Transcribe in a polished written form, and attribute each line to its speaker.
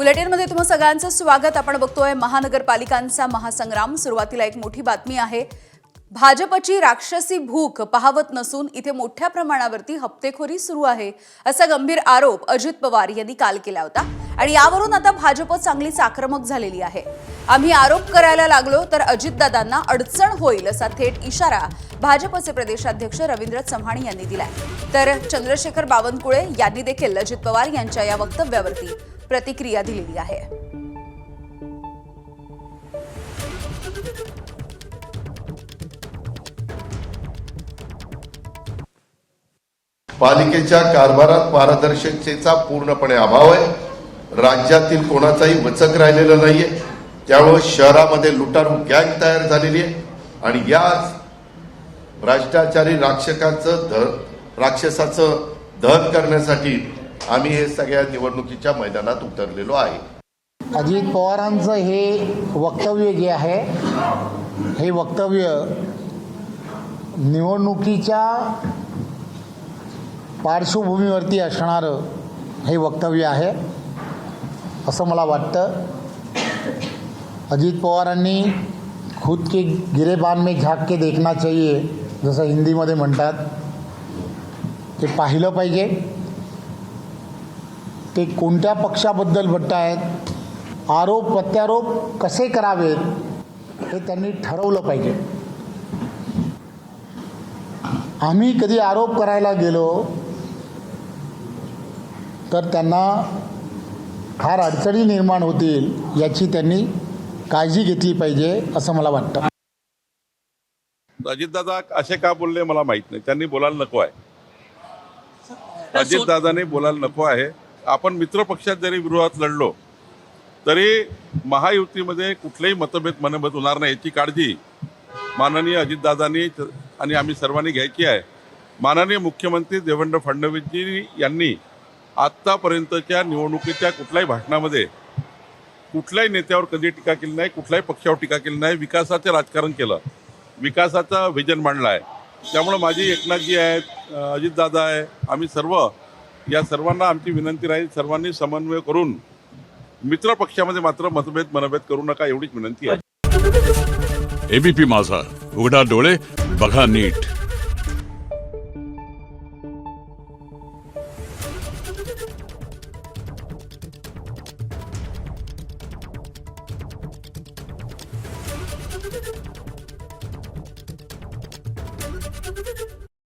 Speaker 1: बुलेटिनमध्ये तुम्हा सगळ्यांचं स्वागत। आपण बघतोय महानगरपालिकांचा महासंग्राम। सुरुवातीला एक मोठी बातमी आहे। भाजपची राक्षसी भूक पाहवत नसून इथे मोठ्या प्रमाणावरती हप्तेखोरी सुरू आहे असा गंभीर आरोप अजित पवार यांनी काल केला होता आणि यावरून आता भाजप चांगलीच आक्रमक झालेली आहे। आम्ही आरोप करायला लागलो तर अजितदादांना अडचण होईल असा थेट इशारा भाजपचे प्रदेशाध्यक्ष रवींद्र चव्हाण यांनी दिलाय। तर चंद्रशेखर बावनकुळे यांनी देखील अजित पवार यांच्या या वक्तव्यावरती प्रतिक्रिया दिलेली आहे।
Speaker 2: पालिकेच्या कारभारात पारदर्शकतेचा पूर्णपणे अभाव आहे। राज्यातील कोणाचाही वचक राहिलेला नाहीये। त्यामुळे शहरामध्ये लुटारू गँग तयार झालेली आहे आणि या भ्रष्टाचारी राक्षसाचं दहन करण्यासाठी आम्ही हे सगळ्या निवडणुकीच्या मैदानात उतरलेलो आहे।
Speaker 3: अजित पवारांचं हे वक्तव्य जे आहे हे वक्तव्य निवडणुकीच्या पार्श्वभूमीवरती असणारं हे वक्तव्य आहे असं मला वाटतं। अजित पवारांनी खुद के गिरेबान में झाँक के देखना चाहिए जसं हिंदीमध्ये म्हणतात, ते पाहिलं पाहिजे। ते कोणत्या पक्षाबद्दल भटतायत, आरोप प्रत्यारोप कसे करावेत हे त्यांनी ठरवलं पाहिजे। आम्ही कधी आरोप करायला गेलो तर त्यांना फार अडचणी निर्माण होतील याची त्यांनी काळजी घेतली पाहिजे असं मला वाटतं।
Speaker 4: अजितदादा असे का बोलले मला माहित नाही। त्यांनी बोलायला नको आहे। अजितदादांनी बोलायला नको आहे। आपण मित्र पक्षात जरी विरोधात लढलो तरी महायुतीमध्ये कुठलेही मतभेद मनभेद होणार नाही याची काळजी माननीय अजितदादांनी आणि आम्ही सर्वांनी घ्यायची आहे। माननीय मुख्यमंत्री देवेंद्र फडणवीसजी यांनी आत्तापर्यंतच्या निवडणुकीच्या कुठल्याही भाषणामध्ये कुठल्याही नेत्यावर कधी टीका केली नाही, कुठल्याही पक्षावर टीका केली नाही। विकासाचे राजकारण केलं, विकासाचा व्हिजन मांडला आहे। त्यामुळे माझी एकनाथजी आहेत, अजितदादा आहे, आम्ही सर्व या सर्वांना आमची विनंती राहील सर्वांनी समन्वय करून मित्र पक्षामध्ये मात्र मतभेद मनभेद करू नका एवढीच विनंती आहे।
Speaker 5: एबीपी माझा, उघडा डोळे बघा नीट।